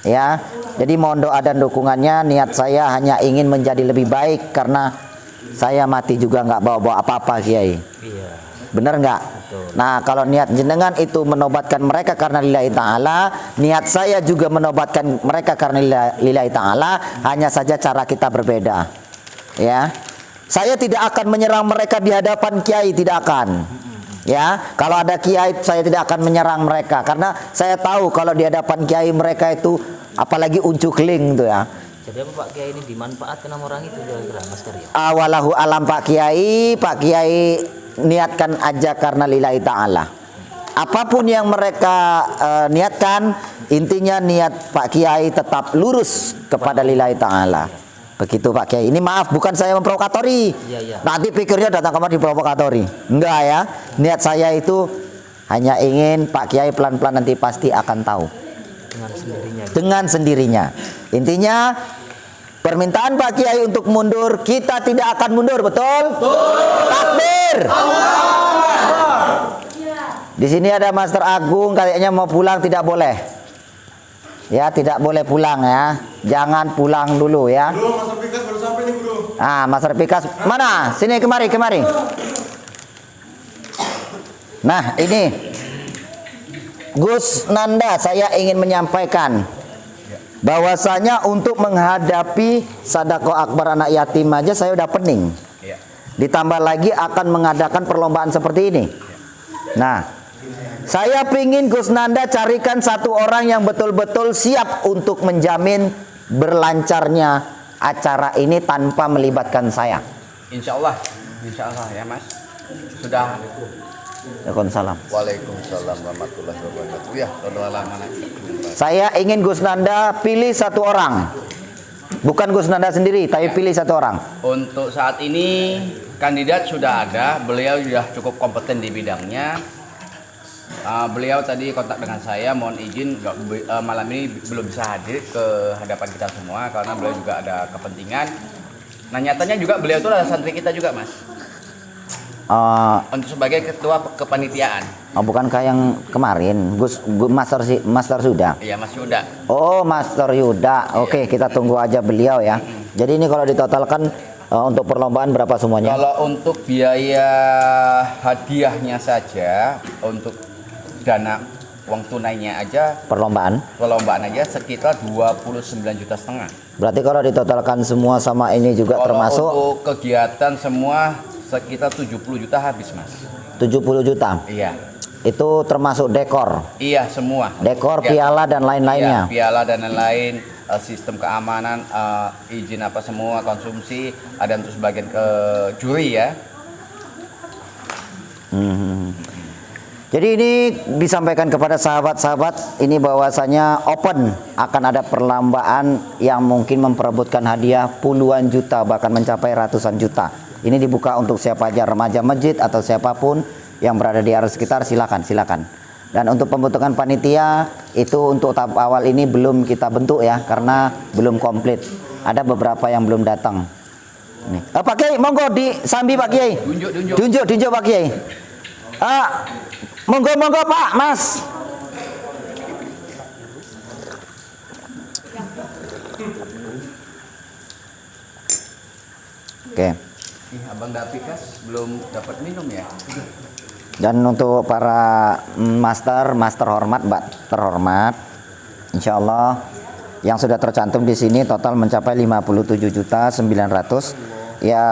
Ya. Jadi mohon doa dan dukungannya. Niat saya hanya ingin menjadi lebih baik, karena saya mati juga nggak bawa-bawa apa-apa, Kiai. Iya. Bener nggak? Nah, kalau niat jenengan itu menobatkan mereka karena lillahi ta'ala, niat saya juga menobatkan mereka karena lillahi ta'ala, hanya saja cara kita berbeda. Ya. Saya tidak akan menyerang mereka di hadapan Kiai, tidak akan. Ya, kalau ada Kiai saya tidak akan menyerang mereka, karena saya tahu kalau di hadapan Kiai mereka itu apalagi uncukling tuh ya. Jadi apa Pak Kiai ini dimanfaatkan sama orang itu kira-kira, Mas Karyo? Awalahu alam Pak Kiai niatkan aja karena lillahi ta'ala. Apapun yang mereka niatkan, intinya niat Pak Kiai tetap lurus kepada lillahi ta'ala. Begitu Pak Kiai. Ini maaf, bukan saya memprovokatori. Nanti pikirnya datang kemari diprovokatori. Enggak ya. Niat saya itu hanya ingin Pak Kiai pelan-pelan nanti pasti akan tahu. Dengan sendirinya. Intinya permintaan Pak Kiai untuk mundur, kita tidak akan mundur, betul? Takbir. Di sini ada Master Agung, kayaknya mau pulang, tidak boleh. Ya, tidak boleh pulang ya. Jangan pulang dulu ya. Bro, Master Pikas baru sampai nih, Bro. Ah, Master Pikas mana? Sini, kemari. Nah, ini Gus Nanda, saya ingin menyampaikan bahwasanya untuk menghadapi sedekah akbar anak yatim aja saya udah pening. Ditambah lagi akan mengadakan perlombaan seperti ini. Nah, saya pingin Gus Nanda carikan satu orang yang betul-betul siap untuk menjamin berlancarnya acara ini tanpa melibatkan saya. Insya Allah ya Mas. Sudah. Waalaikumsalam. Waalaikumsalam warahmatullahi wabarakatuh. Ya, saya ingin Gus Nanda pilih satu orang. Bukan Gus Nanda sendiri, tapi pilih satu orang. Untuk saat ini kandidat sudah ada, beliau sudah cukup kompeten di bidangnya. Beliau tadi kontak dengan saya, mohon izin malam ini belum bisa hadir ke hadapan kita semua karena beliau juga ada kepentingan. Nah nyatanya juga beliau itu adalah santri kita juga Mas. Untuk sebagai ketua kepanitiaan. Bukankah yang kemarin Master Yuda? Iya Mas Yuda. Oh Master Yuda. Oke, kita tunggu aja beliau ya. Jadi ini kalau ditotalkan untuk perlombaan berapa semuanya? Kalau untuk biaya hadiahnya saja, untuk dana uang tunainya aja, perlombaan aja sekitar 29,5 juta. Berarti kalau ditotalkan semua sama ini juga kalau termasuk untuk kegiatan semua sekitar 70 juta habis Mas. 70 juta? Iya. Itu termasuk dekor? Iya semua. Dekor, piala dan lain-lainnya? Iya, piala dan lain-lain, sistem keamanan, izin apa semua, konsumsi, ada untuk sebagian ke juri ya. Jadi ini disampaikan kepada sahabat-sahabat ini bahwasanya open, akan ada perlombaan yang mungkin memperebutkan hadiah puluhan juta bahkan mencapai ratusan juta. Ini dibuka untuk siapa aja, remaja masjid atau siapapun yang berada di area sekitar, silakan. Dan untuk pembentukan panitia itu untuk tahap awal ini belum kita bentuk ya karena belum komplit. Ada beberapa yang belum datang. Nih. Pak Kiai, monggo disambi Pak Kiai. Tunjuk Pak Kiai. Monggo Pak, Mas. Oke. Abang Dapikas belum dapat minum ya. Dan untuk para master hormat, Mbak terhormat, insya Allah yang sudah tercantum di sini total mencapai 57.900.000. Ya,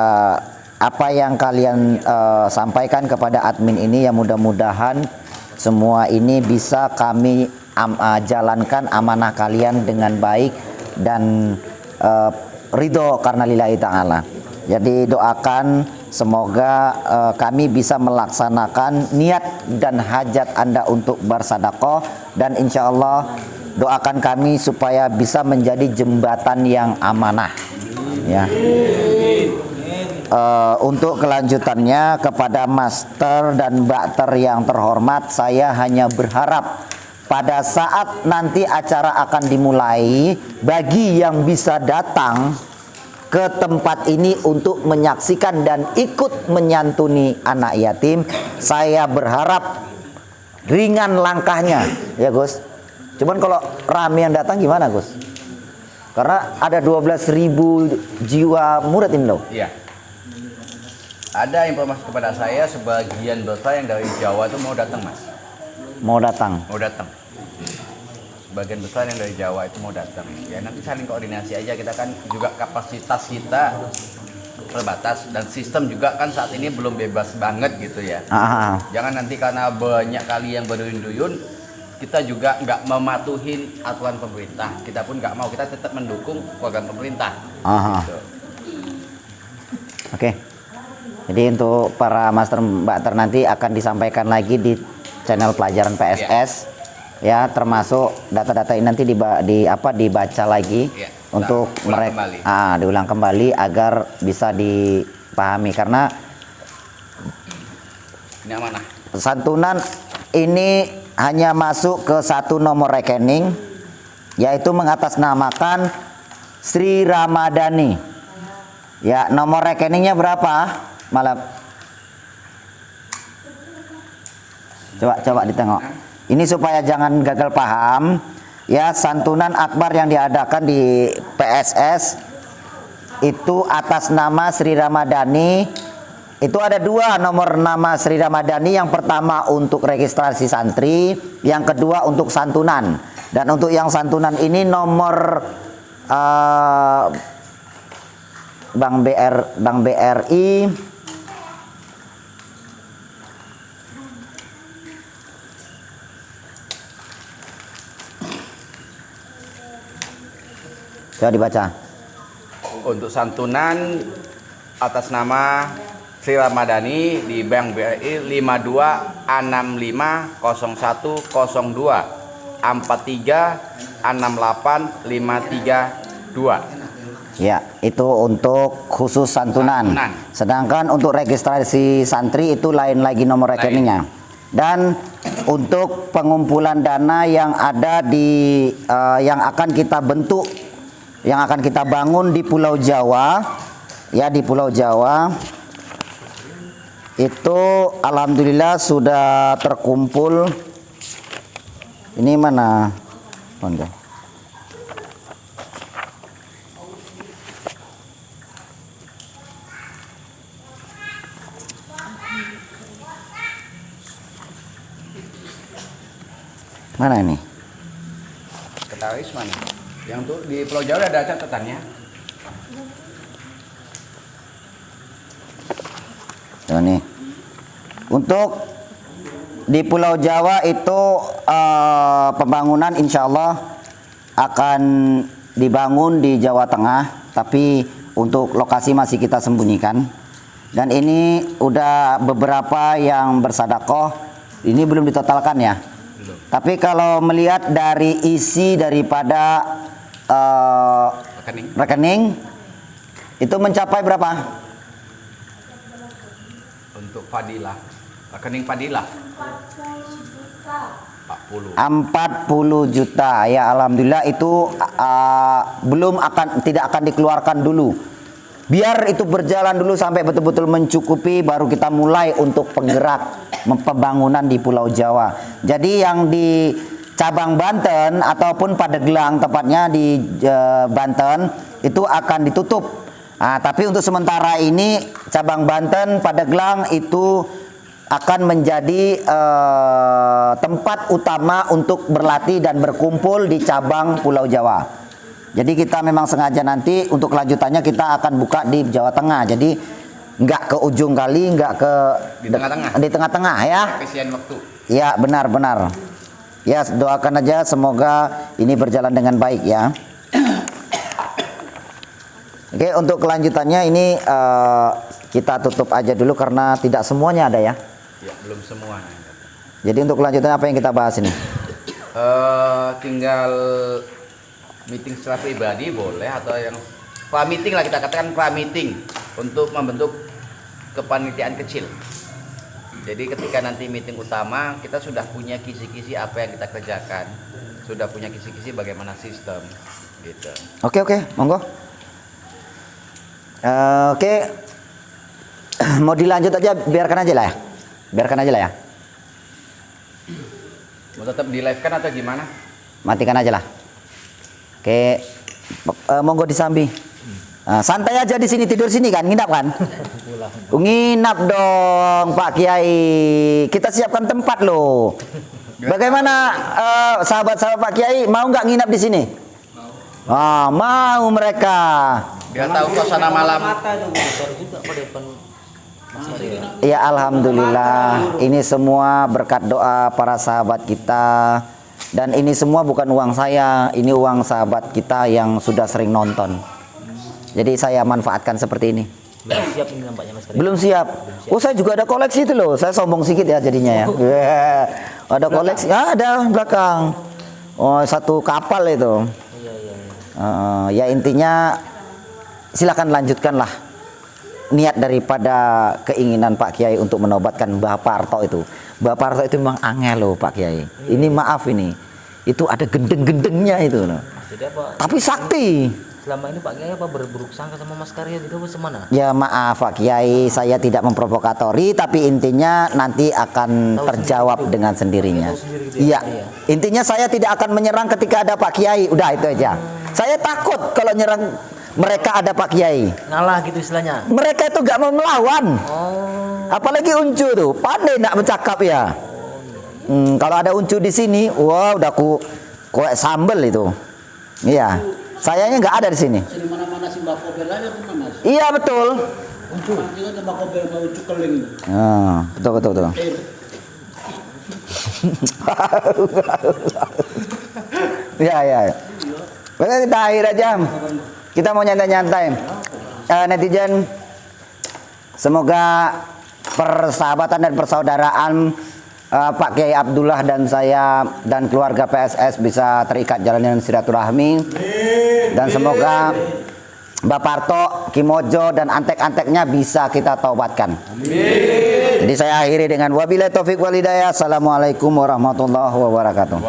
apa yang kalian sampaikan kepada admin ini ya mudah-mudahan semua ini bisa kami jalankan amanah kalian dengan baik dan ridho karena lillahi ta'ala. Jadi doakan semoga kami bisa melaksanakan niat dan hajat Anda untuk bersedekah, dan insya Allah doakan kami supaya bisa menjadi jembatan yang amanah ya. Untuk kelanjutannya kepada master dan mbakter yang terhormat, saya hanya berharap pada saat nanti acara akan dimulai, bagi yang bisa datang ke tempat ini untuk menyaksikan dan ikut menyantuni anak yatim, saya berharap ringan langkahnya ya Gus. Cuman kalau rame yang datang gimana Gus? Karena ada 12.000 jiwa murid ini loh. Iya. Ada informasi kepada saya sebagian besar yang dari Jawa itu mau datang Mas. Mau datang. Sebagian besar yang dari Jawa itu mau datang. Ya nanti saling koordinasi aja, kita kan juga kapasitas kita terbatas dan sistem juga kan saat ini belum bebas banget gitu ya. Jangan nanti karena banyak kali yang berduyun-duyun kita juga nggak mematuhin aturan pemerintah. Kita pun nggak mau, kita tetap mendukung program pemerintah. Gitu. Oke. Jadi untuk para master Mbak Ter nanti akan disampaikan lagi di channel pelajaran PSS ya, termasuk data-data ini nanti dibaca lagi untuk mereka diulang kembali agar bisa dipahami, karena Ini amanah. santunan ini hanya masuk ke satu nomor rekening, yaitu mengatasnamakan Sri Ramadhani. Ya, nomor rekeningnya berapa? Malam. Coba ditengok. Ini supaya jangan gagal paham. Ya, santunan akbar yang diadakan di PSS itu atas nama Sri Ramadhani. Itu ada dua nomor nama Sri Ramadhani. Yang pertama untuk registrasi santri, yang kedua untuk santunan. Dan untuk yang santunan ini nomor Bank BRI coba dibaca. Untuk santunan atas nama Sri Ramadhani di Bank BRI 52650102 436853 Ya, itu untuk khusus santunan. Sedangkan untuk registrasi santri itu lain lagi nomor rekeningnya. Dan untuk pengumpulan dana yang ada di yang akan kita bentuk, yang akan kita bangun di Pulau Jawa, ya di Pulau Jawa itu alhamdulillah sudah terkumpul. Ini mana? Mana ini? Ketahuis mana? Yang tuh di Pulau Jawa ada catatannya. Tuh nih. Untuk di Pulau Jawa itu pembangunan insya Allah akan dibangun di Jawa Tengah, tapi untuk lokasi masih kita sembunyikan. Dan ini udah beberapa yang bersedekah, ini belum ditotalkan ya. Tapi kalau melihat dari isi daripada rekening itu mencapai berapa? Untuk Fadilah, rekening Fadilah 40 juta ya, alhamdulillah itu tidak akan dikeluarkan dulu. Biar itu berjalan dulu sampai betul-betul mencukupi, baru kita mulai untuk penggerak pembangunan di Pulau Jawa. Jadi yang di cabang Banten ataupun Pandeglang tepatnya di Banten itu akan ditutup. Nah, tapi untuk sementara ini cabang Banten Pandeglang itu akan menjadi tempat utama untuk berlatih dan berkumpul di cabang Pulau Jawa. Jadi kita memang sengaja nanti untuk kelanjutannya kita akan buka di Jawa Tengah. Jadi nggak ke ujung kali, nggak ke di tengah-tengah ya. Efisien waktu. Ya, benar-benar. Ya, doakan aja semoga ini berjalan dengan baik ya. Oke, untuk kelanjutannya ini kita tutup aja dulu karena tidak semuanya ada ya. Ya, belum semua. Jadi untuk kelanjutannya apa yang kita bahas ini? Tinggal meeting secara pribadi boleh, atau yang pra-meeting lah, kita katakan pra-meeting untuk membentuk kepanitiaan kecil. Jadi ketika nanti meeting utama kita sudah punya kisi-kisi apa yang kita kerjakan, sudah punya kisi-kisi bagaimana sistem gitu. Oke, monggo. Oke. Mau dilanjut aja, biarkan aja lah ya. Mau tetap di live kan atau gimana? Matikan aja lah. Oke, monggo disambi. Santai aja di sini, tidur sini kan, nginap kan? Nginap dong Pak Kiai. Kita siapkan tempat loh. Bagaimana sahabat-sahabat Pak Kiai mau nggak nginap di sini? Mau mereka. Biar tahu suasana malam. Ya alhamdulillah, ini semua berkat doa para sahabat kita. Dan ini semua bukan uang saya, ini uang sahabat kita yang sudah sering nonton. Jadi saya manfaatkan seperti ini. Belum siap ini nampaknya Mas Karyo. Belum siap. Oh, saya juga ada koleksi itu loh. Saya sombong sedikit ya jadinya ya. Ada koleksi. Ada belakang. Oh, satu kapal itu. Ya intinya silakan lanjutkanlah niat daripada keinginan Pak Kiai untuk menobatkan Mbah Parto itu. Mbah Parto itu memang angel loh Pak Kiai. Ini maaf ini. Itu ada gendeng-gendengnya itu loh. Jadi apa? Tapi sakti. Selama ini Pak Kiai apa berburuk sangka sama Mas Karyo gitu semana? Ya maaf Pak Kiai, saya tidak memprovokatori, tapi intinya nanti akan terjawab dengan sendirinya. Iya, intinya saya tidak akan menyerang ketika ada Pak Kiai, udah itu aja. Saya takut kalau nyerang mereka ada Pak Kiai. Ngalah gitu istilahnya. Mereka itu gak mau melawan. Apalagi Uncu tuh, pandai nak bercakap ya. Kalau ada Uncu di sini, wah udah kue sambel itu. Iya. Sayanya nggak ada di sini. Di mana-mana si Mbak Kobel aja tuh Mas. Iya betul. Kita ada Mbak Kobel mau ucuk keling. Betul. Ya. Oke, kita akhir aja. Kita mau nyantai-nyantai. Netizen, semoga persahabatan dan persaudaraan Pak Kiai Abdullah dan saya dan keluarga PSS bisa terikat jalanan silaturahmi. Dan semoga Mbak Parto, Kimojo dan antek-anteknya bisa kita taubatkan. Jadi saya akhiri dengan wabillahi taufik wal hidayah. Assalamualaikum warahmatullahi wabarakatuh.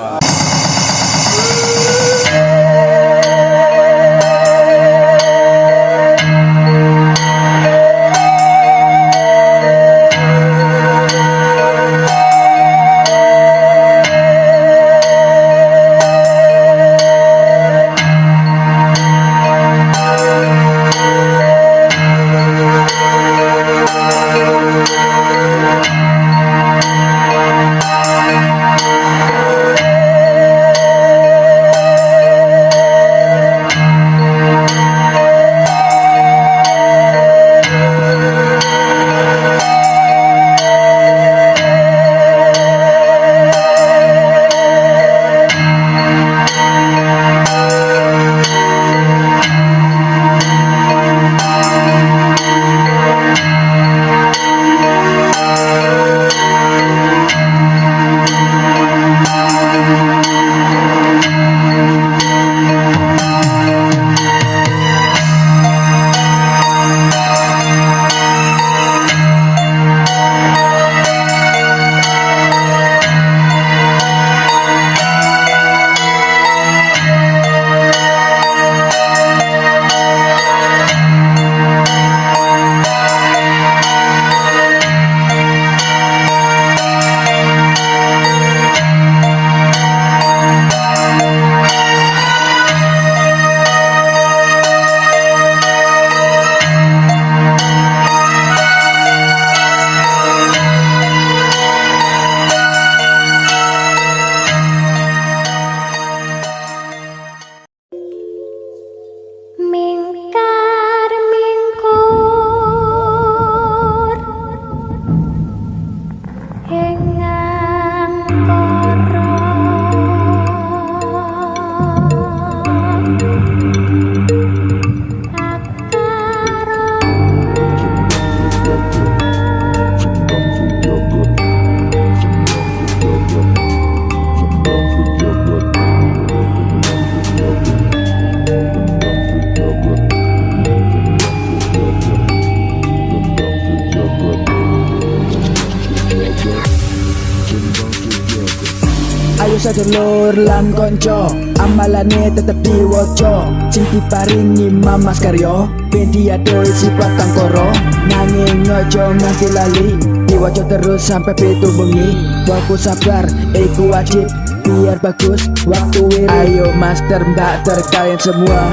Sedulur lan konco amalane tetep diwoco sing diparingi Mas Karyo media doi sifat tangkoro nanging ojo nganti lali diwoco terus sampai pitu bengi waku sabar iku wajib biar bagus waktu ini. Ayo master mbak terkalian semua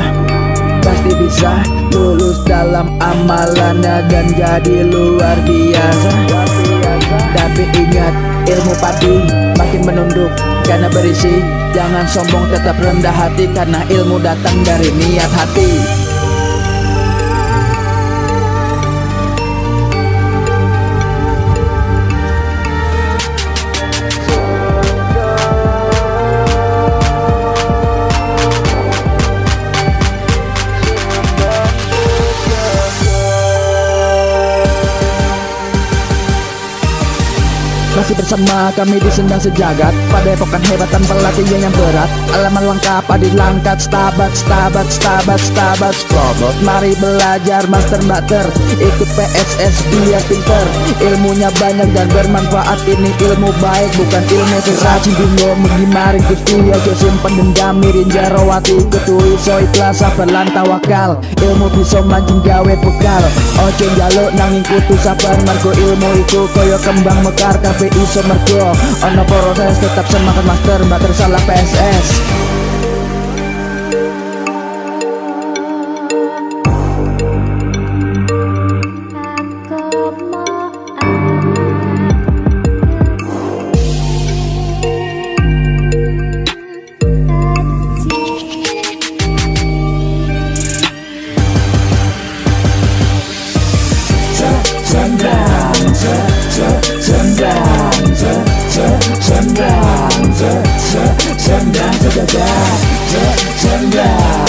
pasti bisa lulus dalam amalannya dan jadi luar biasa. Tapi ingat ilmu padi makin menunduk karena berisi. Jangan sombong tetap rendah hati karena ilmu datang dari niat hati. sama kami disendang sejagat. Padepokan hebat tanpa latihan yang berat. Alaman lengkap adi langkat. Stabat Strobot. Mari belajar master mater. Ikut PSS biar pinter. Ilmunya banyak dan bermanfaat. Ini ilmu baik bukan ilmu sesat. Cintingo mengimarin gusti ojo simpen dendam. Mirin jarawati ketui so ikhlas sabar lan tawakal. Ilmu bisa mancing gawe bekal. Ojo njaluk nanging kudu sabar. Mergo ilmu iku koyo kembang mekar. Kabeh iso mergo ono proses. Tetap semangat master mater salah PSS. Sendang